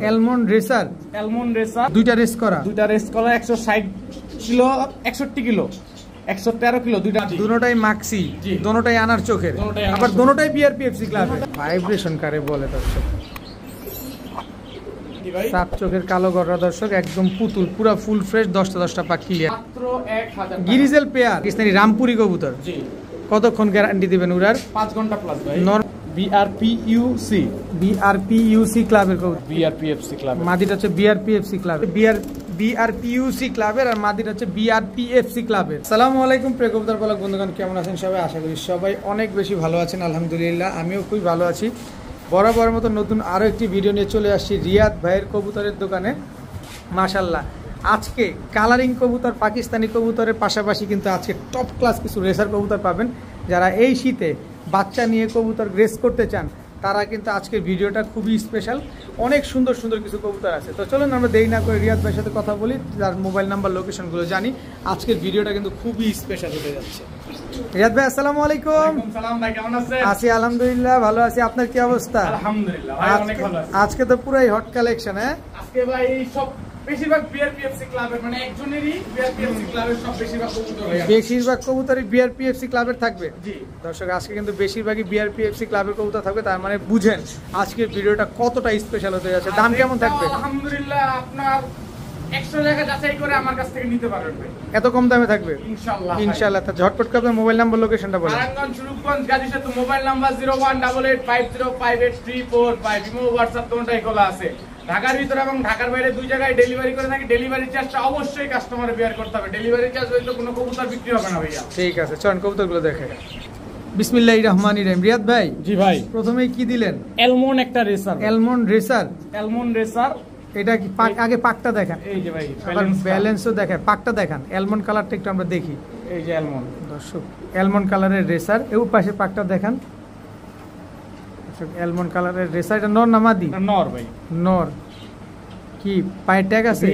Almond racer, দুইটা race করা 160 kilo 61 kilo 113 kilo দুটোটাই Maksi, দুটোটাই আনার চোখের, আবার দুটোটাই বিআরপিএফসি ক্লাব। ভাইব্রেশন কারে বলে দর্শক, সাত চোখের কালো গড়া দর্শক, একদম পুতুল, পুরা ফুল ফ্রেশ, 10টা পাক ক্লিয়ার, মাত্র 1000 গিরিজেল পেয়ার, পাকিস্তানি রামপুরি কবুতর। জি, কতক্ষণ গ্যারান্টি দিবেন উড়ার? 5 ঘন্টা প্লাস ভাই। বিআরপিইউসি ক্লাবের কবুতর, বিআরপিএফসি ক্লাব, মাদিটা হচ্ছে বিআরপিএফসি ক্লাব, বিআরপিইউসি ক্লাবের, আর মাদিটা হচ্ছে বিআরপিএফসি ক্লাবের। আসসালামু আলাইকুম প্রিয় কবুতর পালক বন্ধুগণ, কেমন আছেন সবাই? আশা করি সবাই অনেক বেশি ভালো আছেন, আলহামদুলিল্লাহ আমিও খুবই ভালো আছি। বরাবর মতো নতুন আরও একটি ভিডিও নিয়ে চলে আসছি রিয়াদ ভাইয়ের কবুতরের দোকানে। মাশাল্লাহ, আজকে কালারিং কবুতর, পাকিস্তানি কবুতরের পাশাপাশি কিন্তু আজকে টপ ক্লাস কিছু রেসার কবুতর পাবেন। যারা এই শীতে বাচ্চা নিয়ে কবুতর গ্রেস করতে চান তারা কিন্তু আজকের ভিডিওটা খুবই স্পেশাল। অনেক সুন্দর সুন্দর কিছু কবুতর আছে। তো চলুন আমরা দেরি না করে রিয়াদ ভাইয়ের সাথে কথা বলি, যার মোবাইল নাম্বার, লোকেশনগুলো জানি। আজকের ভিডিওটা কিন্তু খুবই স্পেশাল হতে যাচ্ছে। রিয়াদ ভাই আসসালামু আলাইকুম। সালাম ভাই, কেমন আছেন? আছি আলহামদুলিল্লাহ, ভালো আছি। আপনার কি অবস্থা? আলহামদুলিল্লাহ ভাই, অনেক ভালো আছি। আজকে তো পুরাই হট কালেকশন। হ্যাঁ, আজকে ভাই সব বেশিরভাগ বিআরপিএফসি ক্লাবের, মানে একজনেরই বিআরপিএফসি ক্লাবের সব বেশিরভাগ কবুতর ভাই, বেশিরভাগ কবুতরই বিআরপিএফসি ক্লাবের থাকবে। জি দর্শক, আজকে কিন্তু বেশিরভাগই বিআরপিএফসি ক্লাবের কবুতর থাকবে। তার মানে বুঝেন আজকের ভিডিওটা কতটা স্পেশাল হতে যাচ্ছে। দাম কেমন থাকবে? আলহামদুলিল্লাহ আপনার 100 জায়গা যাচাই করে আমার কাছ থেকে নিতে পারবেন ভাই, এত কম দামে থাকবে ইনশাআল্লাহ। ইনশাআল্লাহ। তা ঝটপট করে আপনার মোবাইল নাম্বার, লোকেশনটা বলুন। নারায়ণগঞ্জ, সুরুপগঞ্জ, গাজী সেতু। Mobile number 01885058358345। ইমো, হোয়াটসঅ্যাপ কোনটাই খোলা আছে। ঢাকার ভিতরে এবং ঢাকার বাইরে দুই জায়গায় ডেলিভারি করে থাকি। ডেলিভারি চার্জটা অবশ্যই কাস্টমারে বেয়ার করতে হবে। ডেলিভারি চার্জ হইলে কোনো কবুতর বিক্রি হবে না ভাইয়া। ঠিক আছে, চলুন কবুতরগুলো দেখে। বিসমিল্লাহির রহমানির রহিম। রিয়াদ ভাই, জি ভাই, প্রথমেই কি দিলেন? অ্যালমন্ড একটা racer. Almond racer, almond racer. এটা কি আগে পাকটা দেখান? এই যে ভাই, ব্যালেন্সও দেখায়, পাকটা দেখান। অ্যালমন্ড কালারটা একটু আমরা দেখি। এই যে অ্যালমন্ড দর্শক, অ্যালমন্ড কালারের রেসার। এর পাশে পাকটা দেখান। অ্যালমন্ড কালারের রেসার। এটা নর না মাদি? নর ভাই, নর। কি পায়ের ট্যাগ আছে?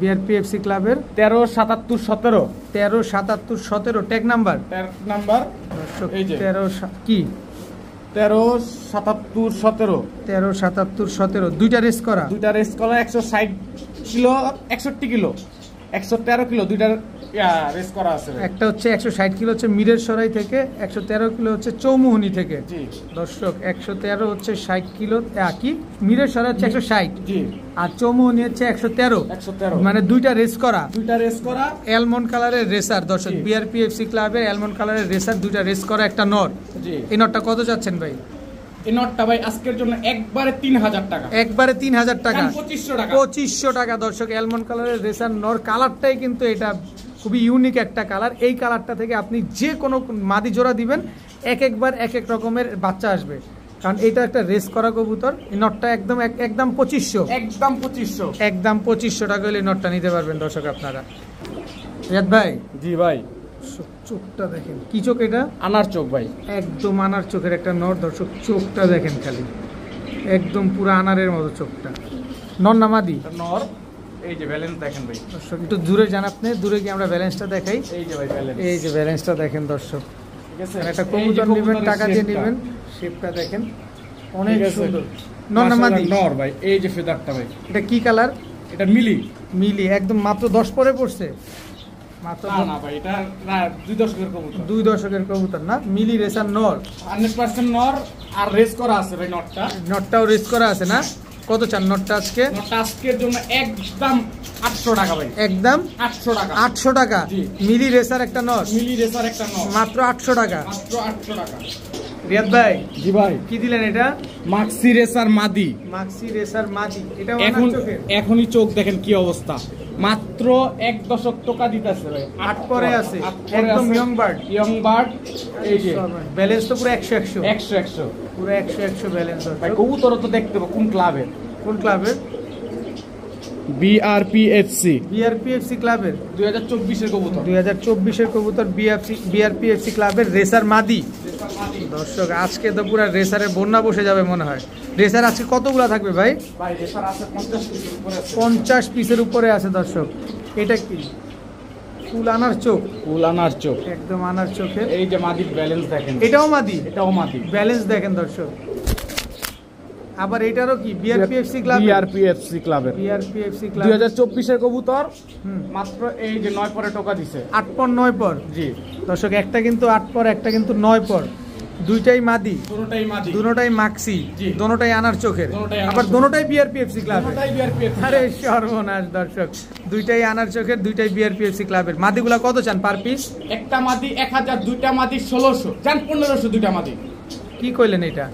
বিআরপিএফসি ক্লাবের 137717 137717 ট্যাগ নাম্বার। দর্শক, এই যে 13 কি 137717 137717 দুইটা রেস করা 160 কিলো 61 কিলো 113 কিলো দুইটা রেস করা আছে। একটা হচ্ছে 160 কিলো হচ্ছে মিরের সরাই থেকে, 113 কিলো হচ্ছে চৌমুহনী থেকে। জি দর্শক, 113 হচ্ছে 60 কিলো, কি মিরের সরাই হচ্ছে 160। জি, আর চৌমুহনী হচ্ছে 113, মানে দুইটা রেস করা অ্যালমন্ড কালারের রেসার। দর্শক, বিআরপিএফসি ক্লাবের অ্যালমন্ড কালারের রেসার, দুইটা রেস করা, একটা নর। জি, এই নরটা কত যাচ্ছেন ভাই? এই নটটা ভাই আজকের জন্য একবারে 3000 টাকা। একবারে 3000 টাকা, 2500 টাকা। 2500 টাকা। দর্শক, অ্যালমন্ড কালারের রেসার নর। কালারটাই কিন্তু এটা খুবই ইউনিক একটা কালার। এই কালারটা থেকে আপনি যে কোনো মাদি জোড়া দিবেন, একবার এক এক রকমের বাচ্চা আসবে, কারণ এটা একটা রেস করা কবুতর। এই নটটা একদম 2500, একদম 2500 টাকা হলে নটটা নিতে পারবেন দর্শক আপনারা। রিয়াদ ভাই, জি ভাই, চোখটা দেখেন। কি চোখ এটা? আনার চোখ ভাই, একদম আনার চোখের একটা নর। দর্শক, চোখটা দেখেন খালি, একদম পুরো আনারের মতো চোখটা। নর না মাদি? নর। এই যে ব্যালেন্স দেখেন ভাই। দর্শক, একটু দূরে যান আপনি, দূরে গিয়ে আমরা ব্যালেন্সটা দেখাই। এই যে ভাই ব্যালেন্স, এই যে ব্যালেন্সটা দেখেন দর্শক। ঠিক আছে, একটা কবুতর নেবেন, টাকা দিয়ে নেবেন, শেপটা দেখেন অনেক সুন্দর। নর না মাদি? নর ভাই। এই যে ফেদারটা ভাই, এটা কি কালার? এটা মিলি একদম মাত্র 10 পরে পড়ছে। মাত্র না ভাই, এটা 2 দশকের কবুতর। 2 দশকের কবুতর না, মিলি রেসার নর, 100% নর। আর রেস করা আছে ভাই নটটাও রেস করা আছে না? কত চান নটটা আজকে? নটটা আজকের জন্য একদম 800 টাকা ভাই, একদম 800 টাকা। 800 টাকা মিলি রেসার একটা নর, মাত্র 800 টাকা। রিয়াদ ভাই, জি ভাই, কি দিলেন এটা? মাক্সি রেসার মাদি। এটা এখনই চোখ দেখেন কি অবস্থা। মাত্র 1 দশক টাকা দিতেছে ভাই, 8 পরে আছে, একদম ইয়ং বার্ড। এই যে ব্যালেন্স তো পুরো 100 পুরো 100 ব্যালেন্স ভাই। কবুতর তো দেখতে হবে কোন ক্লাবের? বিআরপিএফসি ক্লাবের 2024 এর কবুতর বিআরপিএফসি ক্লাবের রেসার মাদি। দর্শক, আজকে তো পুরো রেসারের বন্যা বসে যাবে মনে হয়। রেসার আজকে কতগুলা থাকবে ভাই? রেসার আছে 50 পিসের উপরে আছে দর্শক। এটা কি ফুল আনার চোখ? একদম আনার চোখে। এই যে মাদির ব্যালেন্স দেখেন, এটাও মাদি। ব্যালেন্স দেখেন দর্শক, আবার এটারও কি বিআরপিএফসি ক্লাব? বিআরপিএফসি ক্লাবের, বিআরপিএফসি ক্লাব 2024 এর কবুতর। মাত্র এই যে 9 পরে টোকা দিছে, 8 পর 9 পর। জি দর্শক, একটা কিন্তু 8 পর, একটা কিন্তু 9 পর, দুইটাই মাদি, দুটোটাই মাদি, দুটোটাই মাক্সি, জি। দুটোটাই আনার চোখের, দুটোটাই আনার আবার চোখের। দুটোটাই বিআরপিএফসি ক্লাব। দুটোটাই বিআরপিএফসি। আরে সর্বনাশ দর্শক, দুইটাই আনার চোখের, দুইটাই বিআরপিএফসি ক্লাবের। মাদিগুলা কত চান পার পিস? একটা মাদি 1000, দুইটা মাদি 1600, জান 1500 দুইটা মাদি। কি কইলেন এটা?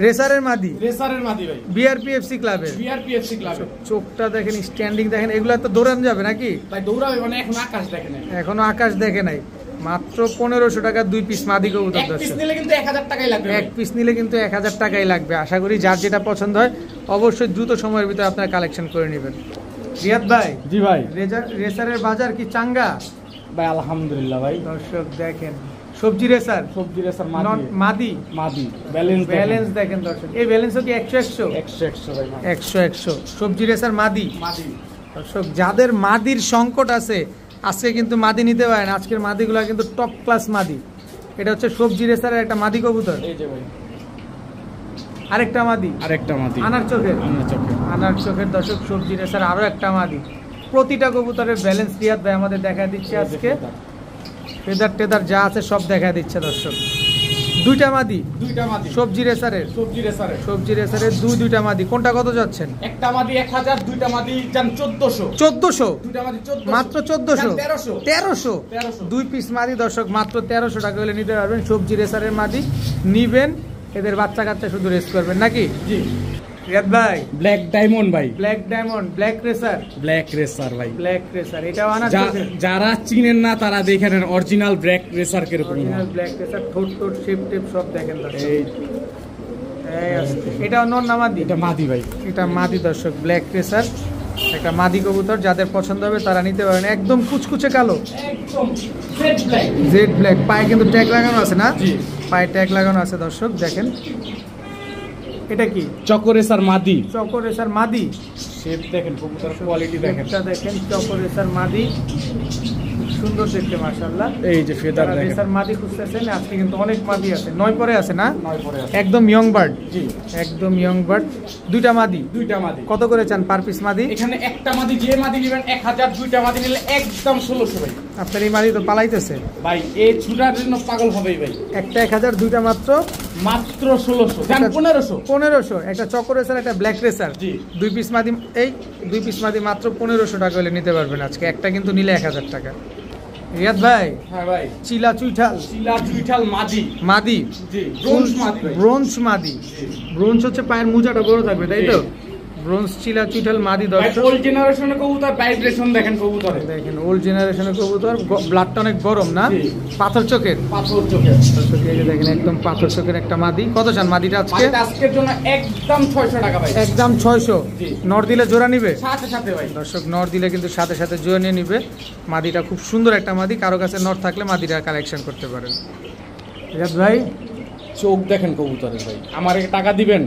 রেসারের মাদি, রেসারের মাদি ভাই, বিআরপিএফসি ক্লাবের। বিআরপিএফসি ক্লাবের। চোখটা দেখেন, স্ট্যান্ডিং দেখেন, এগুলা তো দৌড়ানো যাবে নাকি? ভাই দৌড়াবে মানে এখন আকাশ দেখে না, এখনো আকাশ দেখে নাই। মাত্র 1500 টাকা 2 পিস মাদি কবুতর এক পিস দর্শক। নিলে কিন্তু 1000 টাকাই লাগবে। এক পিস নিলে কিন্তু 1000 টাকাই লাগবে। আশা করি যার যেটা পছন্দ হয় অবশ্যই দ্রুত সময়ের ভিতরে আপনারা কালেকশন করে নেবেন। রিয়াদ ভাই, জি ভাই। রেসারের বাজার কি চাঙ্গা? ভাই আলহামদুলিল্লাহ ভাই। দর্শক দেখেন, সবজি রেসার, সবজি রেসার মাদি, মাদি ব্যালেন্স দেখেন দর্শক। এই ব্যালেন্সও কি 100 100 ভাই, 100 সবজি রেসার মাদি। মাদি দর্শক, যাদের মাদির সংকট আছে আজকে কিন্তু মাদি নিতে পারেন। আজকের মাদিগুলো কিন্তু টপ ক্লাস মাদি। এটা হচ্ছে সবজি রেসারের একটা মাদি কবুতর, এই যে ভাই আরেকটা মাদি, আরেকটা মাদি আনার চোখের, আমার চোখে। আনার চোখের দর্শক, সবজি রেসার আরো একটা মাদি। প্রতিটা কবুতরের ব্যালেন্স রিয়াদ ভাই আমাদের দেখা দিচ্ছে আজকে। ফেদার টেদার যা আছে সব দেখা দিচ্ছে দর্শক। দুইটা মাদি, দুইটা মাদি সবজি রেসারের, সবজি রেসারের দুইটা মাদি। কোনটা কত যাচ্ছেন? একটা মাদি 1000, দুইটা মাদি জান 1400। 1400, দুইটা মাদি 1400, মাত্র 1400, 1300 1300। 2 পিস মাদি দর্শক, মাত্র 1300 টাকা হলে নিতে পারবেন। সবজি রেসারের মাদি নিবেন, এদের বাচ্চা কাচ্চা শুধু রেস করবেন নাকি? জি রিয়াদ ভাই, ব্ল্যাক ডায়মন্ড ভাই, black diamond, black racer, black racer ভাই। ব্ল্যাক রেসার এটাও আনা যারা চিনেন না তারা দেখে নেন অরিজিনাল ব্ল্যাক রেসার কিরকম। অরিজিনাল ব্ল্যাক রেসার, ঠোঁট শেপ টেপ সব দেখেন দর্শক। এই আসছে, এটাও নর না মাদি? এটা মাদি ভাই, এটা মাদি দর্শক, ব্ল্যাক রেসার একটা মাদি কবুতর। যাদের পছন্দ হবে তারা নিতে পারেন। একদম কুচকুচে কালো, একদম জেড ব্ল্যাক। Jet black. পায়ে কিন্তু ট্যাগ লাগানো আছে না? জি, পায়ে ট্যাগ লাগানো আছে দর্শক দেখেন। এটা কি? চকো রেসার মাদি, চকো রেসার মাদি। শেপ দেখেন, কবুতর কোয়ালিটি দেখেন। এটা দেখেন, চকো রেসার মাদি, সুন্দর দেখতে মাশাআল্লাহ। এই যে ফেদার দেখেন। রেসার মাদি খুঁজতেছেন, আজকে কিন্তু অনেক মাদি আছে। 9 পরে আছে না? 9 পরে আছে, একদম ইয়ং বার্ড। জি একদম ইয়ং বার্ড। দুইটা মাদি, দুইটা মাদি। কত করে চান পার পিস মাদি? এখানে একটা মাদি যে মাদি নেবেন 1000, দুইটা মাদি নিলে একদম 1600 ভাই। আপনার এই মাদি তো পালাইতেছে ভাই এই ছুটার জন্য পাগল হবেই ভাই। একটা 1000, দুইটা মাত্র 1600, জান 1500। 1500 একটা চকো রেসার, একটা ব্ল্যাক রেসার, জি 2 পিস মাদি। এই 2 পিস মাদি মাত্র 1500 টাকা হলে নিতে পারবেন আজকে। একটা কিন্তু নিলে 1000 টাকা। রিয়াদ ভাই, হ্যাঁ ভাই, চিলা চুইঠাল মাদি, মাদি, জি ব্রোঞ্জ মাদি ভাই। ব্রোঞ্জ মাদি। ব্রোঞ্জ হচ্ছে পায়ের মোজাটা বড় থাকবে তাই তো? ব্রোঞ্জ চিলা চুইঠাল মাদি দর্শক। ওল্ড জেনারেশনের কবুতর, ভাইব্রেশন দেখেন কবুতরে। দেখেন ওল্ড জেনারেশনের কবুতর, ব্লাডটা অনেক গরম না? জি। পাথর চোখের, পাথর চোখে দর্শক এই যে দেখেন একদম পাথর চোখের একটা মাদি। কত চান মাদিটা আজকে? আজকের জন্য একদম 600 টাকা ভাই, একদম 600। জি। নর দিলে জোড়া নিবে? সাথে সাথে ভাই। দর্শক, নর দিলে কিন্তু সাথে সাথে জোড়া নিয়ে নিবে। মাদিটা খুব সুন্দর একটা মাদি। কারো কাছে নর থাকলে মাদিটা কালেকশন করতে পারেন। রিয়াদ ভাই, চোখ দেখেন কবুতরের ভাই, আমার টাকা দিবেন।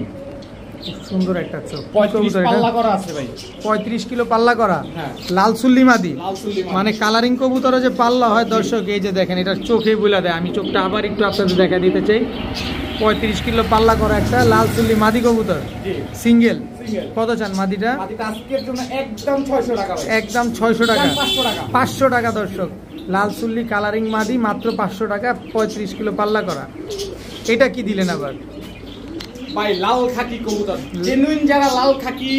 খুব সুন্দর একটা চোখ। 35 পাল্লা করা আছে ভাই, 35 কিলো পাল্লা করা, হ্যাঁ লাল সুল্লি মাদি। লাল চুল্লি মাদি। মানে কালারিং কবুতরও যে পাল্লা হয় দর্শক, এই যে দেখেন এটা চোখেই বলে দেয়। আমি চোখটা আবার একটু আপনাদের দেখা দিতে চাই। 35 কিলো পাল্লা করা একটা লাল সুল্লি মাদি কবুতর, জি সিঙ্গেল। সিঙ্গেল। কত চান মাদিটা? মাদিটা আজকের জন্য একদম 600 টাকা ভাই, একদম 600 টাকা। 500 টাকা। 500 টাকা দর্শক, লাল সুল্লি কালারিং মাদি মাত্র 500 টাকা, 35 কিলো পাল্লা করা। এটা কি দিলেন আবার? ভাই লাল খাকি কবুতর, জেনুইন যারা লাল খাকি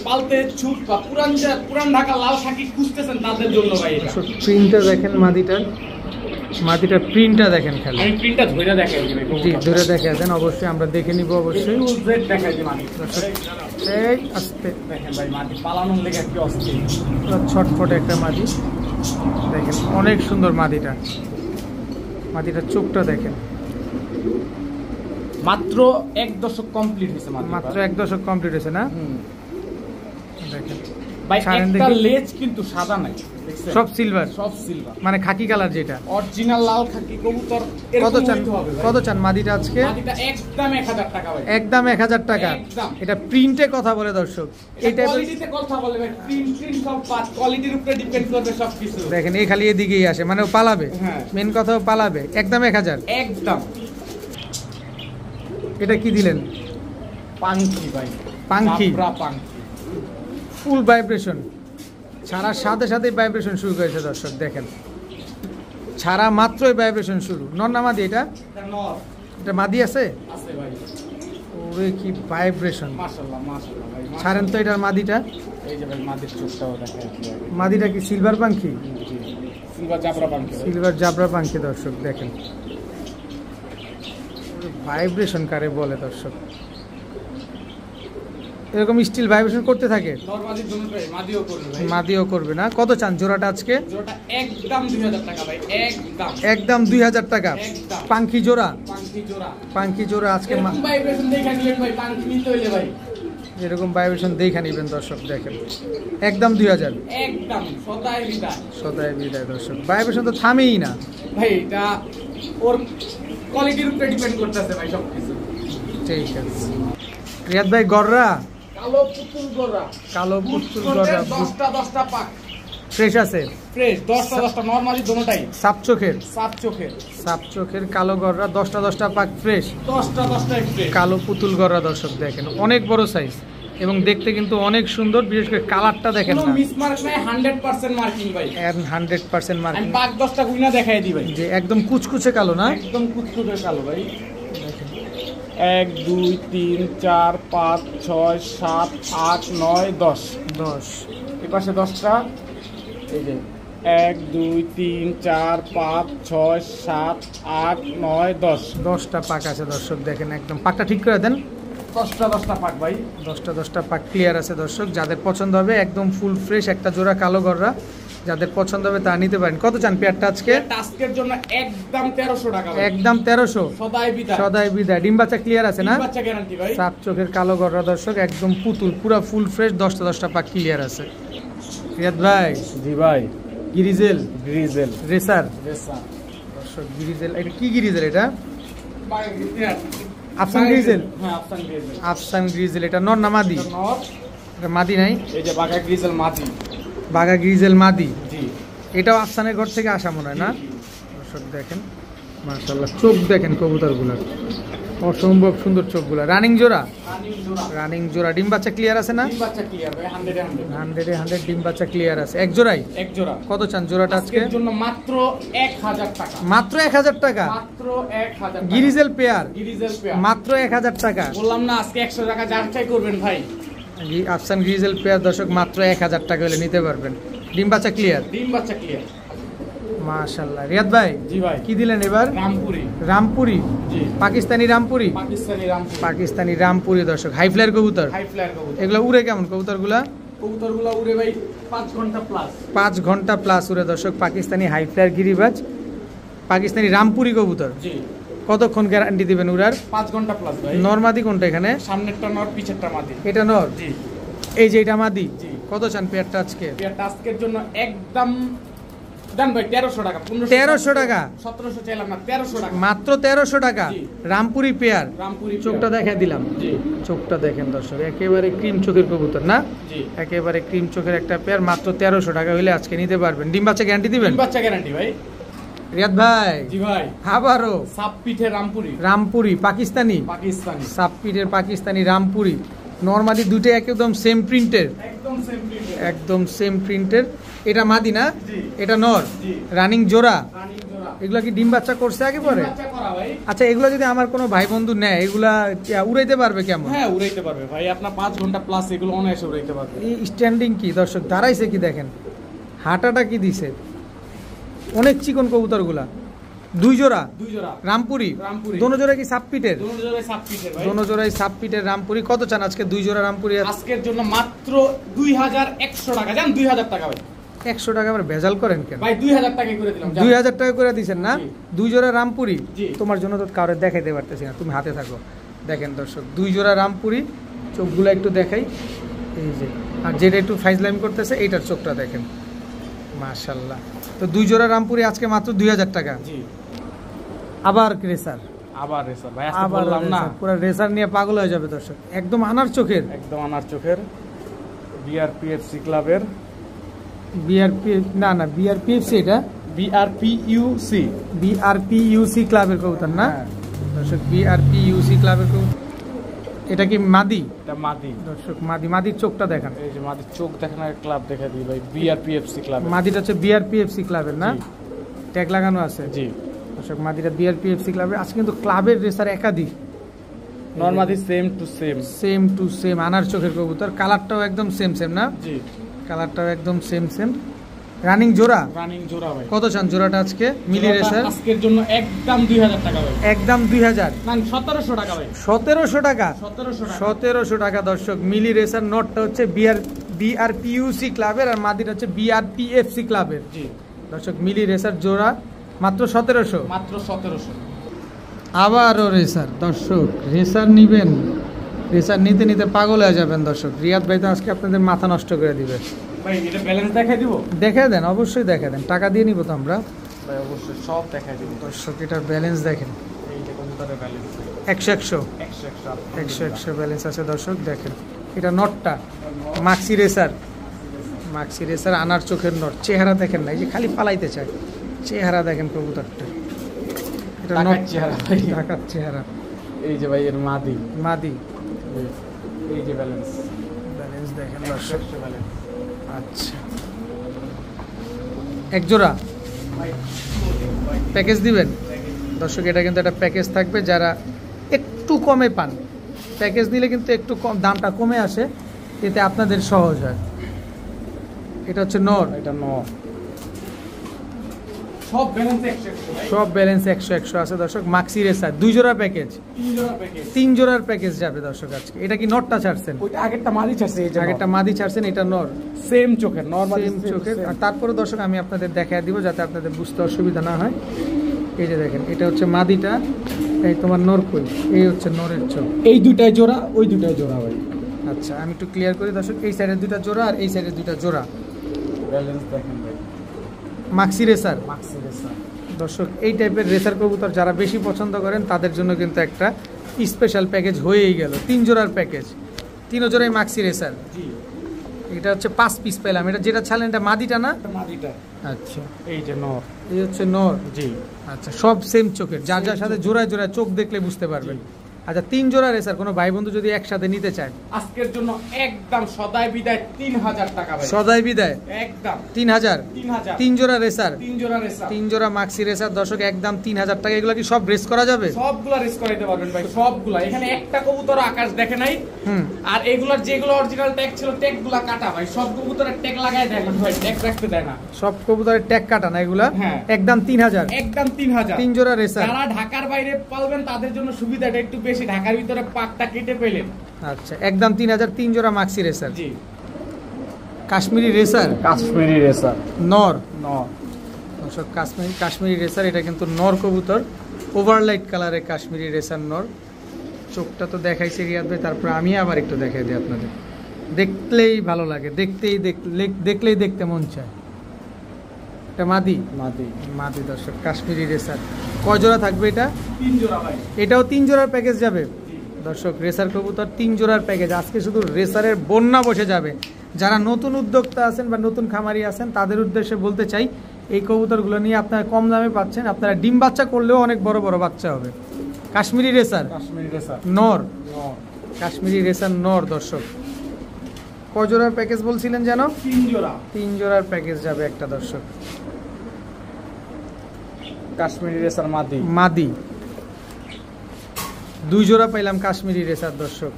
পালতে ছুট বা পুরান ঢাকা লাল খাকি খুঁজতেছেন তাদের জন্য ভাই এটা। প্রিন্টটা দেখেন মাদিটার, মাদিটার প্রিন্টটা দেখেন খালি। আমি প্রিন্টটা ধরে দেখাই দিই জি, ধরে দেখে দেন অবশ্যই, আমরা দেখে নিব অবশ্যই। জেড দেখাই দিই মাদি। এই আস্তে দেখেন ভাই মাদি পালানোর লেগে কি অস্থির, পুরো ছটফটে একটা মাদি। দেখেন অনেক সুন্দর মাদিটা। মাদিটার চোখটা দেখেন, মাত্র 1 দশক কমপ্লিট হয়েছে মাদি। মাত্র 1 দশক কমপ্লিট হয়েছে না? দেখেন ভাই ছাড়েন একটা দেখি। লেজ কিন্তু সাদা নাই, দেখছেন? সব সিলভার, সব সিলভার, মানে খাকি কালার যেটা। অরিজিনাল লাল খাকি কবুতর। কত চান? কত চান মাদিটা আজকে? মাদিটা একদম 1000 টাকা ভাই, একদম 1000 টাকা। একদম। এটা প্রিন্টে কথা বলে দর্শক, এটা এটা কোয়ালিটিতে কথা বলে ভাই, প্রিন্ট সব পাঁচ কোয়ালিটির উপরে ডিপেন্ড করবে সবকিছু। দেখেন এই খালি এদিকেই আসে, মানে ও পালাবে। হ্যাঁ। মেন কথা ও পালাবে। একদম 1000। একদম। এটা কি দিলেন? পাঙ্কি ভাই, পাঙ্কি জাবরা পাঙ্কি। ফুল ভাইব্রেশন, ছাড়ার সাথে সাথে ভাইব্রেশন শুরু করেছে দর্শক দেখেন, ছাড়া মাত্রই ভাইব্রেশন শুরু। নর না মাদি এটা? এটা নর। এটা মাদি আছে? আছে ভাই। ওরে কি ভাইব্রেশন, মাশাআল্লাহ মাশাআল্লাহ ভাই। ছাড়েন তো এটার মাদিটা। এই যে ভাই মাদির চোখটাও দেখাই। মাদিটা কি সিলভার পাঙ্কি? সিলভার জাবরা পাঙ্কি। সিলভার জাবরা পাঙ্কি দর্শক দেখেন, ভাইব্রেশন কারে বলে দর্শক, এরকম স্টিল ভাইব্রেশন করতে থাকে। নরমাদির জন্য ভাই মাদিও করবে ভাই। মাদিও করবে না। কত চান জোড়াটা আজকে? জোড়াটা একদম 2000 টাকা ভাই, একদম একদম 2000 টাকা। একদম। পাঙ্কি জোড়া, পাঙ্কি জোড়া। পাঙ্কি জোড়া আজকে এরকম ভাইব্রেশন দেখে নিলেন ভাই, পাঙ্কি নিতে হইলে ভাই এরকম ভাইব্রেশন দেখে নিবেন দর্শক দেখেন, একদম 2000। একদম সদাই বিদায়। সদাই বিদায় দর্শক, ভাইব্রেশন তো থামেই না ভাই এটা ওর কোয়ালিটির উপরে ডিপেন্ড করতেছে ভাই সবকিছু। ঠিক আছে রিয়াদ ভাই, গররা কালো পুতুল গড়া, কালো পুতুল গররা 10টা পাক ফ্রেশ আছে, ফ্রেশ 10টা নরমালি দুটোটাই সাপ চোখের, সাপ চোখের, সাপ চোখের কালো গররা 10টা পাক ফ্রেশ, 10টাই ফ্রেশ। কালো পুতুল গররা দর্শক দেখেন, অনেক বড় সাইজ এবং দেখতে কিন্তু অনেক সুন্দর, বিশেষ করে কালারটা দেখেন কোনো না, মিসমার্ক নাই, 100% মার্কিং ভাই। 100% আমি মার্কিং, পাক 10টা গুইনা দেখাই দিই ভাই, যে একদম কুচকুচে কালো না, একদম কুচকুচে কালো ভাই। 1 2 3 4 5 6 7 8 9 10 10 এই পাশে 10টা, এই যে 1 2 3 4 5 6 7 8 9 10 10টা পাক আছে দর্শক দেখেন, একদম পাকটা ঠিক করে দেন। 10টা পাক ভাই, 10টা পাক ক্লিয়ার আছে দর্শক, যাদের পছন্দ হবে একদম ফুল ফ্রেশ একটা জোড়া কালো গররা, যাদের পছন্দ হবে তা নিতে পারেন। কত চান পেয়ারটা আজকে? টাস্কের জন্য একদম 1300 টাকা ভাই, একদম 1300। সদাই বিদায়, সদাই বিদায়। ডিম বাচ্চা ক্লিয়ার আছে না? ডিম বাচ্চা গ্যারান্টি ভাই। সাপ চোখের কালো গররা দর্শক, একদম পুতুল, পুরা ফুল ফ্রেশ, 10টা পাক ক্লিয়ার আছে। রিয়াদ ভাই, জি ভাই, গিরিজেল গ্রিজেল রেসার রেসা দর্শক, গিরিজেল। এটা কি গিরিজেল? এটা ভাই আফসান গ্রিজেল, হ্যাঁ আফসান গ্রিজেল। আফসান গ্রিজেল। এটা নর না মাদি? নর। এটা মাদি নাই, এই যে বাঘা গ্রিজেল মাটি। বাঘা গ্রিজেল মাদি। জি, এটাও আফসানের ঘর থেকে আসা মনে হয় না? দর্শক দেখেন মাশাআল্লাহ, চোখ দেখেন কবুতরগুলোর, অসম্ভব সুন্দর চোখগুলো। রানিং জোড়া, রানিং জোড়া। ডিম বাচ্চা ক্লিয়ার আছে না? ডিম বাচ্চা ক্লিয়ার ভাই, 100 ডিম বাচ্চা ক্লিয়ার আছে। এক জোড়াই? এক জোড়া। কত চান জোড়াটা আজকে? আজকের জন্য মাত্র 1000 টাকা, মাত্র 1000 টাকা। মাত্র 1000 টাকা। গিরিজেল পেয়ার গ্রিজেল পেয়ার মাত্র 1000 টাকা। বললাম না আজকে 100 টাকা যাচাই করবেন ভাই। আফসান গ্রিজেল পেয়ার দর্শক মাত্র 1000 টাকা হলে নিতে পারবেন। ডিম বাচ্চা ক্লিয়ার, ডিম বাচ্চা ক্লিয়ার। মাশাআল্লাহ। রিয়াদ ভাই, জি ভাই, কি দিলেন এবার? রামপুরি। রামপুরি, জি, পাকিস্তানি রামপুরি, পাকিস্তানি রামপুরি। পাকিস্তানি রামপুরি দর্শক, হাই ফ্লায়ার কবুতর। হাই ফ্লায়ার কবুতর। এগুলো উড়ে কেমন কবুতরগুলা? কবুতরগুলো উড়ে ভাই 5 ঘন্টা প্লাস। 5 ঘন্টা প্লাস উড়ে দর্শক, পাকিস্তানি হাই ফ্লায়ার গিরিবাজ, পাকিস্তানি রামপুরি কবুতর। জি, কতক্ষণ গ্যারান্টি দিবেন উড়ার? 5 ঘন্টা প্লাস ভাই। নরমাদি কোনটা এখানে? সামনেরটা নর, পিছেরটা মাদি। এটা নর, জি, এই যে এটা মাদি। জি। কত চান পেয়ারটা আজকে? পেয়ার টাস্কের জন্য একদম দেন ভাই 1300 টাকা। 1300 টাকা? 1700 চাইলাম না, 1300 টাকা মাত্র 1300 টাকা। জি। রামপুরি পেয়ার। রামপুরি চোখটা দেখাই দিলাম, জি, চোখটা দেখেন দর্শক, একেবারে ক্রিম চোখের কবুতর না, জি। একেবারে ক্রিম চোখের একটা পেয়ার, মাত্র 1300 টাকা হলে আজকে নিতে পারবেন। ডিম বাচ্চা গ্যারান্টি দিবেন? ডিম বাচ্চা গ্যারান্টি ভাই। রিয়াদ ভাই, জি ভাই, আবারও সাপ পিঠে রামপুরি, রামপুরি পাকিস্তানি, পাকিস্তানি। সাপপিটের পাকিস্তানি রামপুরি, নরমালি দুটো একদম সেম প্রিন্টের, একদম সেম প্রিন্ট, একদম সেম প্রিন্টের। এটা মাদি না? জি, এটা নর, জি। রানিং জোড়া। রানিং জোড়া। এগুলা কি ডিম বাচ্চা করছে আগে পরে? ডিম বাচ্চা করা ভাই। আচ্ছা, এগুলা যদি আমার কোনো ভাই বন্ধু নেয়, এগুলা উড়াইতে পারবে কেমন? হ্যাঁ উড়াইতে পারবে ভাই, আপনার 5 ঘন্টা প্লাস এগুলো অনায়াসে উড়াইতে পারবে। এই স্ট্যান্ডিং কি দর্শক, দাঁড়াইছে কি দেখেন, হাঁটাটা কি দিছে, অনেক চিকন কবুতরগুলা। দুই জোড়া দুই জোড়া রামপুরি, রামপুরি। দোনো জোড়া কি সাপপিটের? দুই জোড়ায় সাপ পিঠে ভাই। দোনো জোড়াই সাপপিটের রামপুরি। কত চান আজকে দুই জোড়া রামপুরি? আজকের জন্য মাত্র 2100 টাকা। জান 2000 টাকা ভাই। 100 টাকা আবার ভেজাল করেন কেন? ভাই 2000 টাকা করে দিলাম। যান। 2000 টাকা করে দিচ্ছেন না? জি। দুই জোড়া রামপুরি। জি। তোমার জন্য তো কারো দেখাইতে পারতেছি না, তুমি হাতে থাকো। দেখেন দর্শক, দুই জোড়া রামপুরি, চোখগুলো একটু দেখাই, এই যে, আর যেটা একটু ফাইজলামি করতেছে এইটার চোখটা দেখেন, মাশাআল্লাহ। তো দুই জোড়া রামপুরি আজকে মাত্র 2000 টাকা। জি, আবার রেসার, আবার রেসার ভাই, আজকে আবার বললাম না, পুরো রেসার নিয়ে পাগল হয়ে যাবে দর্শক, একদম আনার চোখের। একদম আনার চোখের। বিআরপিএফসি ক্লাবের, বিআরপি না না, বিআরপিএফসি, এটা বিআরপিইউসি, বিআরপিইউসি ক্লাবের কবুতর না হ্যাঁ। দর্শক, বিআরপিইউসি ক্লাবের কবুতর। এটা কি মাদি? এটা মাদি দর্শক, মাদির চোখটা দেখান। এই যে মাদির চোখ দেখেন, আর ক্লাব দেখা দিই ভাই, বিআরপিএফসি ক্লাব। মাদিটা হচ্ছে বিআরপিএফসি ক্লাবের না? ট্যাগ লাগানো আছে। জি দর্শক, মাদিটা বিআরপিএফসি ক্লাবের। আজকে কিন্তু ক্লাবের রেসার একাধিক। নরমাদি সেম টু সেম আনার চোখের কবুতর। কালারটাও একদম সেম না? জি, কালারটাও একদম সেম। রানিং জোড়া ভাই। কত চান জোড়াটা আজকে মিলি রেসার? আজকের জন্য একদম 2000 টাকা ভাই। একদম 2000 না, 1700 টাকা ভাই। 1700 টাকা। 1700 টাকা দর্শক। মিলি রেসার নটটা হচ্ছে বিআরপিইউসি ক্লাবের, আর মাদিটা হচ্ছে বিআরপিএফসি ক্লাবের। জি দর্শক, মিলি রেসার জোড়া মাত্র 1700। মাত্র 1700। আবারও রেসার। দর্শক, রেসার নিবেন, রেসার নিতে পাগল হয়ে যাবেন দর্শক। রিয়াদ ভাই তো আজকে আপনাদের মাথা নষ্ট করে দিবে ভাই। এটা ব্যালেন্স দেখাই দিব? দেখে দেন, অবশ্যই দেখে দেন, টাকা দিয়ে নিব তো আমরা ভাই, অবশ্যই সব দেখাই দিব। দর্শক, এটার ব্যালেন্স দেখেন, এই যে কবুতরের ব্যালেন্স 100 100 ব্যালেন্স আছে দর্শক। দেখেন, এটা নটটা মাক্সি রেসার আনার চোখের নট। চেহারা দেখেন না, এই যে খালি পালাইতে চায়। চেহারা দেখেন কবুতরটা, এটা নট চেহারা ভাই, ঢাকার চেহারা। এই যে ভাই এর মাদি। এই যে ব্যালেন্স দেখেন দর্শক। 100 ব্যালেন্স। আচ্ছা, এক জোড়া প্যাকেজ দিবেন দর্শক। এটা কিন্তু একটা প্যাকেজ থাকবে, যারা একটু কমে পান প্যাকেজ নিলে কিন্তু একটু কম দামটা কমে আসে, এতে আপনাদের সহজ হয়। এটা হচ্ছে নর, এটা নর। সব ব্যালেন্স 100 সব ব্যালেন্স 100 আছে দর্শক। মাক্সি রেসার 2 জোড়া প্যাকেজ, 3 জোড়ার প্যাকেজ যাবে দর্শক আজকে। এটা কি নটটা ছাড়ছেন? ওইটা আগেরটা মাদি ছাড়ছে, এই যে আগেরটা মাদি ছাড়ছেন, এটা নর। সেম চোখের, নরমাল সেম চোখের। আর তারপরে দর্শক আমি আপনাদের দেখায় দিব যাতে আপনাদের বুঝতে অসুবিধা না হয়। এই যে দেখেন, এটা হচ্ছে মাদিটা, এই তোমার নর কই, এই হচ্ছে নরের চোখ। এই দুটাই জোড়া, ওই দুটাই জোড়া ভাই। আচ্ছা, আমি একটু ক্লিয়ার করি দর্শক। এই সাইডের 2টা জোড়া আর এই সাইডের 2টা জোড়া। ব্যালেন্স দেখেন ভাই, মাক্সি রেসার। মাক্সি রেসার দর্শক, এই টাইপের রেসার কবুতর যারা বেশি পছন্দ করেন তাদের জন্য কিন্তু একটা স্পেশাল প্যাকেজ হয়েই গেল। 3 জোড়ার প্যাকেজ, 3 জোড়াই মাক্সি রেসার। জি, এটা হচ্ছে 5 পিস পেলাম। এটা যেটা ছাড়লেন এটা মাদিটা না? মাদিটা। আচ্ছা, এই যে নর, এই হচ্ছে নর। জি। আচ্ছা, সব সেম চোখের, যার যার সাথে জোড়ায় চোখ দেখলে বুঝতে পারবেন। আচ্ছা, 3 জোড়া রেসার কোনো ভাই বন্ধু যদি একসাথে নিতে চায়, আজকের জন্য একদম সদাই বিদায় 3000 টাকা ভাই। সদাই বিদায় একদম 3000। 3 জোড়া রেসার, 3 জোড়া মাক্সি রেসার দর্শক, একদম 3000 টাকা। এগুলো কি সব রেস করা যাবে? সবগুলা রেস করাইতে পারবেন ভাই, সবগুলা। এখানে একটা কবুতর আকাশ দেখে নাই। আর এগুলার যেগুলো অরিজিনাল ট্যাগ ছিল, ট্যাগগুলা কাটা ভাই। সব কবুতরের ট্যাগ লাগায় দেয় না ভাই, ট্যাগ রাখতে দেয় না। সব কবুতরের ট্যাগ কাটা না এগুলা? হ্যাঁ, একদম 3000। একদম 3000। 3 জোড়া রেসার। যারা ঢাকার বাইরে পালবেন তাদের জন্য সুবিধাটা একটু বেশি, ঢাকার ভিতরে পাকটা কেটে পেলেন। আচ্ছা, একদম 3000, 3 জোড়া মাক্সি রেসার। জি, কাশ্মীরি রেসার, কাশ্মীরি রেসার নর। নর দর্শক, কাশ্মীরি রেসার, এটা কিন্তু নর কবুতর, ওভারলাইট কালারের কাশ্মীরি রেসার নর। চোখটা তো দেখাইছে রিয়াদ ভাই, তারপর আমি আবার একটু দেখাই দিই আপনাদের। দেখলেই ভালো লাগে, দেখলেই দেখতে মন চায়। এটা মাদি দর্শক, কাশ্মীরি রেসার। কয় জোড়া থাকবে এটা? 3 জোড়া ভাই। এটাও 3 জোড়ার প্যাকেজ যাবে দর্শক। রেসার কবুতর 3 জোড়ার প্যাকেজ। আজকে শুধু রেসারের বন্যা বসে যাবে। যারা নতুন উদ্যোক্তা আছেন বা নতুন খামারি আছেন তাদের উদ্দেশ্যে বলতে চাই, এই কবুতরগুলো নিয়ে আপনারা কম দামে পাচ্ছেন। আপনারা ডিম বাচ্চা করলেও অনেক বড় বড় বাচ্চা হবে। কাশ্মীরি রেসার নর, কাশ্মীরি রেসার নর দর্শক। কয় জোড়ার প্যাকেজ বলছিলেন যেন? 3 জোড়ার প্যাকেজ যাবে একটা দর্শক। কাশ্মীরি রেসার মাদি 2 জোড়া পাইলাম কাশ্মীরি রেসার দর্শক।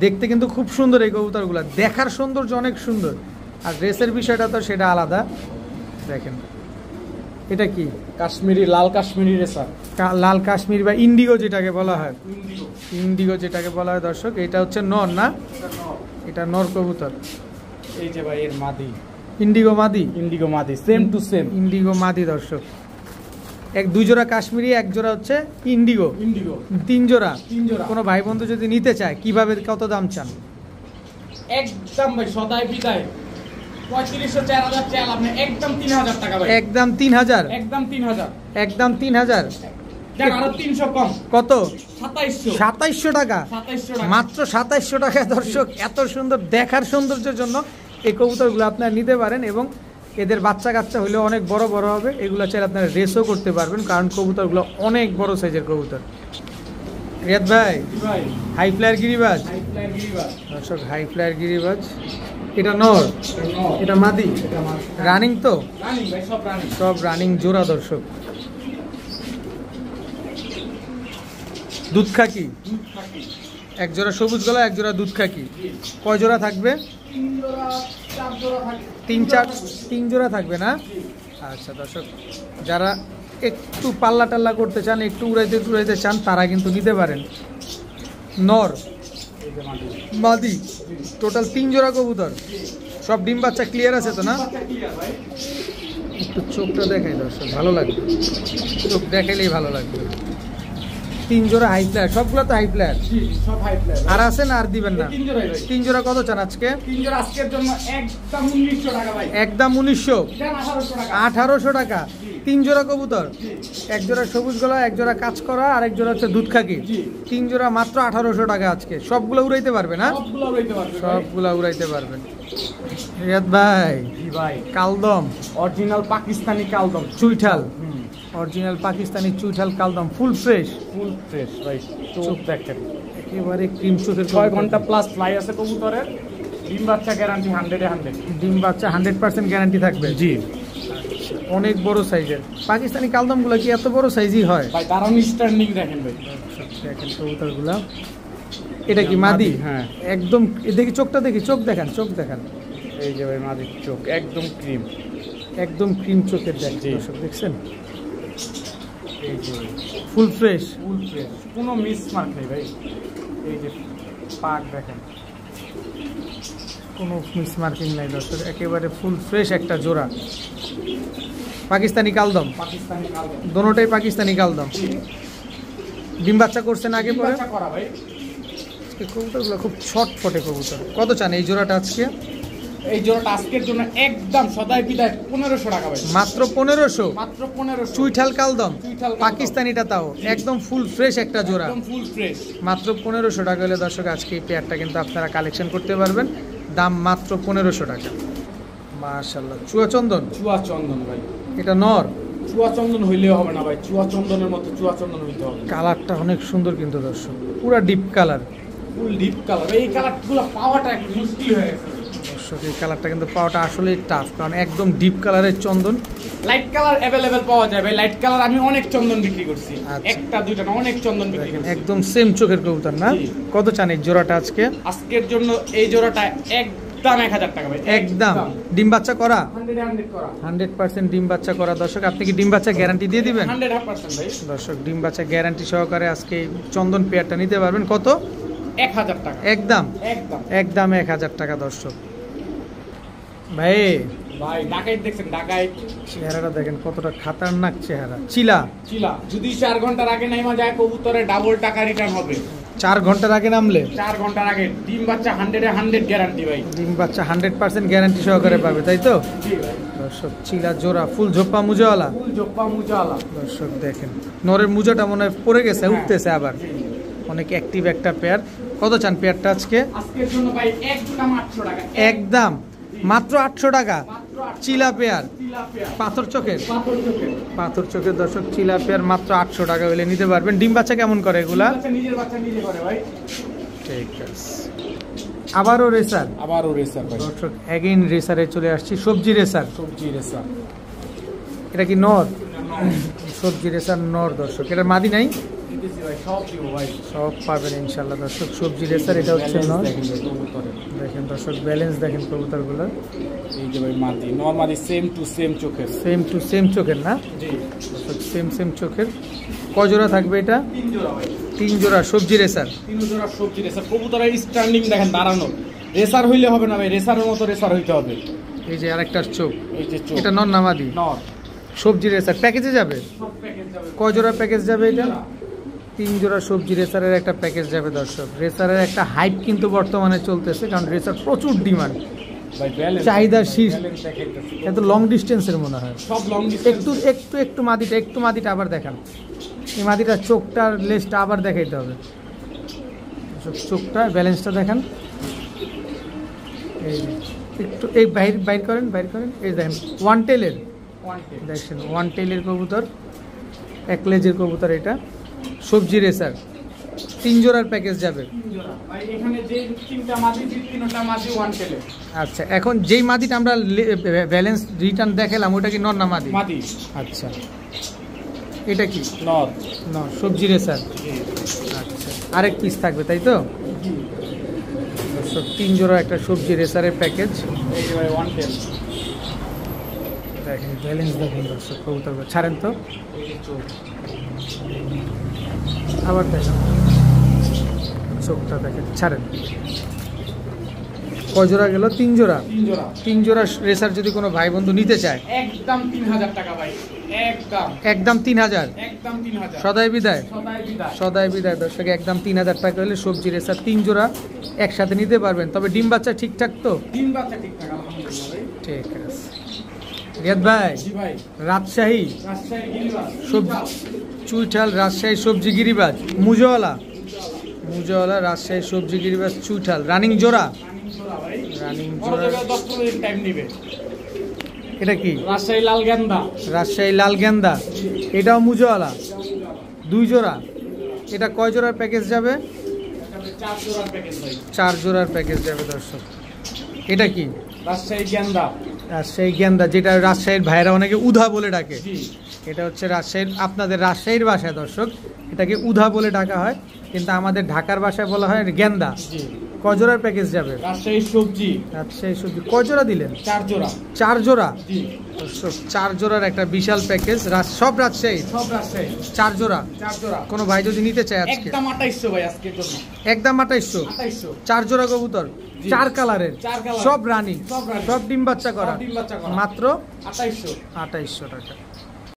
দেখতে কিন্তু খুব সুন্দর এই কবুতরগুলো, দেখার সৌন্দর্য অনেক সুন্দর। আর রেসের বিষয়টা তো সেটা আলাদা। দেখেন, এটা কি? কাশ্মীরি, লাল কাশ্মীরি রেসার। লাল কাশ্মীর বা ইন্ডিগো যেটাকে বলা হয়, ইন্ডিগো যেটাকে বলা হয় দর্শক। এটা হচ্ছে নর না? এটা নর কবুতর। এই যে ভাই এর মাদি, ইন্ডিগো মাদি, সেম টু সেম ইন্ডিগো মাদি দর্শক। 2 জোড়া কাশ্মীরি, 1 জোড়া হচ্ছে ইন্ডিগো। 3 জোড়া। কোনো ভাই বন্ধু যদি নিতে চায় কিভাবে, কত দাম চান? একদম ভাই সদাই বিদায় 3500 4000 চাল আপনি একদম 3000 টাকা ভাই। একদম 3000। একদম 3000। দেন আরো 300 কম। কত? 2700 টাকা। মাত্র 2700 টাকা দর্শক। এত সুন্দর, দেখার সৌন্দর্যের জন্য এই কবুতরগুলো আপনারা নিতে পারেন। এবং এদের বাচ্চা কাচ্চা হলেও অনেক বড় বড় হবে। এগুলো চাইলে আপনারা রেসও করতে পারবেন, কারণ কবুতরগুলো অনেক বড় সাইজের কবুতর। রিয়াদ ভাই ভাই হাই ফ্লায়ার গিরিবাজ হাই ফ্লায়ার গিরিবাজ দর্শক, হাই ফ্লায়ার গিরিবাজ। এটা নর, এটা মাদি, রানিং তো রানিং ভাই, সব রানিং। সব রানিং জোড়া দর্শক। দুধ খাকি, দুধ থাকি। এক জোড়া সবুজ গলা, এক জোড়া দুধ খাকি। কয় জোড়া থাকবে? 3 জোড়া 4 জোড়া থাকে। 3 জোড়া থাকবে না? আচ্ছা দর্শক, যারা একটু পাল্লা টাল্লা করতে চান, একটু উড়াইতে চান, তারা কিন্তু নিতে পারেন। নর এই যে মাটি। মাদি, টোটাল 3 জোড়া কবুতর। সব ডিম বাচ্চা ক্লিয়ার আছে তো না? বাচ্চা ক্লিয়ার ভাই। একটু চোখটা দেখাই দর্শক, ভালো লাগবে, চোখ দেখাইলেই ভালো লাগবে। 3 জোড়া হাই ফ্লায়ার, সবগুলো তো হাই ফ্লায়ার। জি সব হাই ফ্লায়ার। আর আছে না? আর দিবেন না? 3 জোড়াই ভাই। 3 জোড়া কত চান আজকে? 3 জোড়া আজকের জন্য একদম 1900 টাকা ভাই। একদম 1900, দেন 1800 টাকা। 1800 টাকা। 3 জোড়া কবুতর, জি এক জোড়া সবুজ গলা, এক জোড়া কাজ করা, আর এক জোড়া হচ্ছে দুধ খাকি। জি 3 জোড়া মাত্র 1800 টাকা আজকে। সবগুলো উড়াইতে পারবে না? সবগুলো রইতে পারবে ভাই। সবগুলো উড়াইতে পারবেন। রিয়াদ ভাই জি ভাই, কালদম অরিজিনাল পাকিস্তানি কালদম। চুইঠাল, অরিজিনাল পাকিস্তানি চুইঠাল কালদম, ফুল ফ্রেশ, ফুল ফ্রেশ ভাই। চোখ দেখেন, একেবারে ক্রিম চোখের 6 ঘন্টা প্লাস ফ্লাই আছে কবুতরের। ডিম বাচ্চা গ্যারান্টি 100 এ 100। ডিম বাচ্চা 100% গ্যারান্টি থাকবে। জি অনেক বড় সাইজের পাকিস্তানি কালদমগুলো কি এত বড় সাইজই হয়? ভাই, দারুণ স্ট্যান্ডিং দেখেন ভাই। দেখেন কবুতরগুলো। এটা কি মাদি? হ্যাঁ একদম দেখি চোখটা, দেখি চোখ দেখান, চোখ দেখান। এই যে ভাই মাদির চোখ একদম ক্রিম। একদম ক্রিম চোখের দেখ জি। দর্শক, দেখছেন? এই যে ফুল ফ্রেশ, ফুল ফ্রেশ, কোনো মিস মার্ক নেই ভাই। এই যে পাক দেখেন, কোনো মিস মার্কিং নাই দর্শক, একেবারে ফুল ফ্রেশ একটা জোড়া পাকিস্তানি কালদম। পাকিস্তানি কালদম। দোনোটাই পাকিস্তানি কালদম। জি ডিম বাচ্চা করছে না আগে ডিম পরে? বাচ্চা করা ভাই। আজকে কবুতরগুলো খুব ছটফটে কবুতর। কত চান এই জোড়াটা আজকে? এই জোড়াটা আজকের জন্য একদম সদাই বিদায় 1500 টাকা ভাই। মাত্র 1500। মাত্র 1500। চুইঠাল কালদম, চুইঠাল কালদম। পাকিস্তানিটা তাও একদম ফুল ফ্রেশ একটা জোড়া। একদম ফুল ফ্রেশ। মাত্র 1500 টাকা হলে দর্শক আজকে এই পেয়ারটা কিন্তু আপনারা কালেকশন করতে পারবেন। দাম মাত্র 1500 টাকা। মাশাআল্লাহ, চুয়া চন্দন, চুয়া চন্দন ভাই। এটা নর। চুয়া চন্দন হইলেও হবে না ভাই, চুয়া চন্দনের মতো চুয়া চন্দন হইতে হবে। কালারটা অনেক সুন্দর কিন্তু দর্শক, পুরা ডিপ কালার। ফুল ডিপ কালার। এই কালারগুলো পাওয়াটা একটু মুশকিল হয়ে গেছে দর্শক, এই কালারটা কিন্তু পাওয়াটা আসলেই টাফ, কারণ একদম ডিপ কালারের চন্দন। লাইট কালার অ্যাভেলেবেল পাওয়া যায় ভাই। লাইট কালার আমি অনেক চন্দন বিক্রি করছি। আচ্ছা। একটা দুইটা না, অনেক চন্দন বিক্রি করছি। একদম সেম চোখের কবুতর না? জি। কত চান এই জোড়াটা আজকে? আজকের জন্য এই জোড়াটা একদম 1000 টাকা ভাই। একদম ডিম বাচ্চা করা, 100 করা। 100% ডিম বাচ্চা করা। দর্শক, আপনি কি ডিম বাচ্চা গ্যারান্টি দিয়ে দিবেন? 100% ভাই। দর্শক, ডিম বাচ্চা গ্যারান্টি সহকারে আজকে এই চন্দন পেয়ারটা নিতে পারবেন। কত? 1000 টাকা। একদম একদম একদম 1000 টাকা। দর্শক ভাই ভাই, ডাকাইত দেখছেন? ডাকাইত চেহারাটা দেখেন, কতটা খাতারনাক চেহারা। চিলা চিলা যদি 4 ঘন্টার আগে নাইমা যায় কবুতরে ডাবল টাকা রিটার্ন হবে। 4 ঘন্টার আগে নামলে 4 ঘন্টার আগে ডিম বাচ্চা 100 এ 100 গ্যারান্টি ভাই। ডিম বাচ্চা 100% গ্যারান্টি সহকারে পাবে, তাই তো? জি ভাই। দর্শক, চিলা জোড়া, ফুল ঝোপ্পা মুজাওয়ালা। ফুল জোপ্পা মুজালা। দর্শক দেখেন, নরের মুজাটা মনে হয় পড়ে গেছে, হ্যাঁ। উঠতেছে আবার। অনেক অ্যাক্টিভ একটা পেয়ার। কত চান পেয়ারটা আজকে? আজকের জন্য ভাই একদম 800 টাকা। একদম মাত্র 800 টাকা। মাত্র 800 চিলা পেয়ার, তিলাপিয়া। পাথর চোখের, পাথর চোখে। পাথর চোখের দর্শক, চিলা পেয়ার মাত্র 800 টাকা হলে নিতে পারবেন। ডিম বাচ্চা কেমন করে এগুলা? বাচ্চা নিজের বাচ্চা নিজে করে ভাই। ঠিক আছে। আবারও রেসার আবারও রেসার ভাই। দর্শক, এগেইন রেসারে চলে আসছি। সবজি রেসার, সবজি রেসার। এটা কি নর? সবজি রেসার নর দর্শক, এটা মাদি নাই? দিতেছি ভাই, সব দিব ভাই। সব পাবেন ইনশাল্লাহ দর্শক। সবজি রেসার, এটা হচ্ছে নর। দেখেন ভাই কবুতরের। দেখেন দর্শক, ব্যালেন্স দেখেন কবুতরগুলো, এই যে ভাই মাদি, নরমালি সেম টু সেম চোখের। সেম টু সেম চোখের না? জি দর্শক, সেম চোখের। কয় জোড়া থাকবে এটা? 3 জোড়া ভাই। 3 জোড়া সবজি রেসার। 3 জোড়া সবজি রেসার। কবুতরের স্ট্যান্ডিং দেখেন, দাঁড়ানো। রেসার হইলে হবে না ভাই, রেসারের মতো রেসার হইতে হবে। এই যে আরেকটার চোখ, এই যে চোখ। এটা নর না মাদি? নর। সবজি রেসার প্যাকেজে যাবে? সব প্যাকেজ যাবে। কয় জোড়া প্যাকেজ যাবে এটা? 3 জোড়া সবজি রেসারের একটা প্যাকেজ যাবে দর্শক। রেসারের একটা হাইপ কিন্তু বর্তমানে চলতেছে, কারণ রেসার প্রচুর ডিমান্ড, ভাই ব্যালেন্স, চাহিদার শীর্ষ। ব্যালেন্স দেখাইতেছি। এত লং ডিস্টেন্সের মনে হয়। সব লং ডিস্টেন্স। একটু মাদিটা আবার দেখান। এই মাদিটা চোখটার লেজটা আবার দেখাইতে হবে। চোখটা ব্যালেন্সটা দেখান। এই যে, একটু এই বাইর করেন। এই দেখেন, ওয়ান টেলের দেখছেন, ওয়ান টেলের কবুতর, এক লেজের কবুতর। এটা সবজি রেসার, 3 জোড়ার প্যাকেজ যাবে। 3 জোড়া ভাই, এখানে যে 3টা মাদি, 3টা মাদি ওয়ান টেলে। আচ্ছা, এখন যেই মাদিটা আমরা ব্যালেন্স রিটার্ন দেখালাম ওটা কি নর না মাদি? মাদি। আচ্ছা, এটা কি? নর। নর, সবজি রেসার। আচ্ছা, আরেক পিস থাকবে তাই তো? দর্শক 3 জোড়া একটা সবজি রেসারের প্যাকেজ। এই যে ভাই ওয়ান টেল। দেখেন ব্যালেন্স দেখেন দর্শক, কবুতর ছাড়েন তো, এই যে চোখ। আবার দেখেন চোখটা দেখেন, ছাড়েন। কয় জোড়া গেল? 3 জোড়া। 3 জোড়া। 3 জোড়া রেসার যদি কোনো ভাই বন্ধু নিতে চায়, একদম 3000 টাকা ভাই, একদম 3000। একদম 3000। সদাই বিদায়। সদাই বিদায়। সদাই বিদায় দর্শক, একদম 3000 টাকা হলে সবজি রেসার 3 জোড়া একসাথে নিতে পারবেন। তবে ডিম বাচ্চা ঠিকঠাক তো? ডিম বাচ্চা ঠিকঠাক আলহামদুলিল্লাহ ভাই। ঠিক আছে রিয়াদ ভাই। জি ভাই। রাজশাহী গিরিবাজ সবজি চুইঠাল, রাজশাহী সবজি গিরিবাজ, মুজওয়ালা রাজশাহী সবজি গিরিবাজ চুইঠাল, রানিং জোড়া। রানিং জোড়া। 10 মিনিট টাইম নেবে। এটা কি? রাজশাহী লাল গেন্দা। রাজশাহী লাল গেন্দা, এটাও মুজওয়ালা, 2 জোড়া। এটা কয় জোড়ার প্যাকেজ যাবে? 4 জোড়ার প্যাকেজ ভাই। 4 জোড়ার প্যাকেজ যাবে দর্শক। এটা কি? রাজশাহী গেন্দা। রাজশাহী গেন্দা, যেটা রাজশাহীর ভাইরা অনেকে উধা বলে ডাকে। জি। এটা হচ্ছে রাজশাহীর, আপনাদের রাজশাহীর ভাষায় দর্শক এটাকে উধা বলে ডাকা হয়, কিন্তু আমাদের ঢাকার ভাষায় বলা হয় গেন্দা। জি। কয় জোড়ার প্যাকেজ যাবে? রাজশাহী সবজি। রাজশাহী সবজি কয় জোড়া দিলেন? 4 জোড়া। 4 জোড়া। জি। দর্শক 4 জোড়ার একটা বিশাল প্যাকেজ, সব রাজশাহী। সব রাজশাহী। 4 জোড়া। 4 জোড়া। কোনো ভাই যদি নিতে চায় আজকে একদম 2800 ভাই আজকের জন্য। একদম 2800। 2800। 4 জোড়া কবুতর, 4 কালারের, 4 কালার। সব রানিং, সব রানিং। সব ডিম বাচ্চা করা, সব ডিম বাচ্চা করা। মাত্র 2800। 2800 টাকা।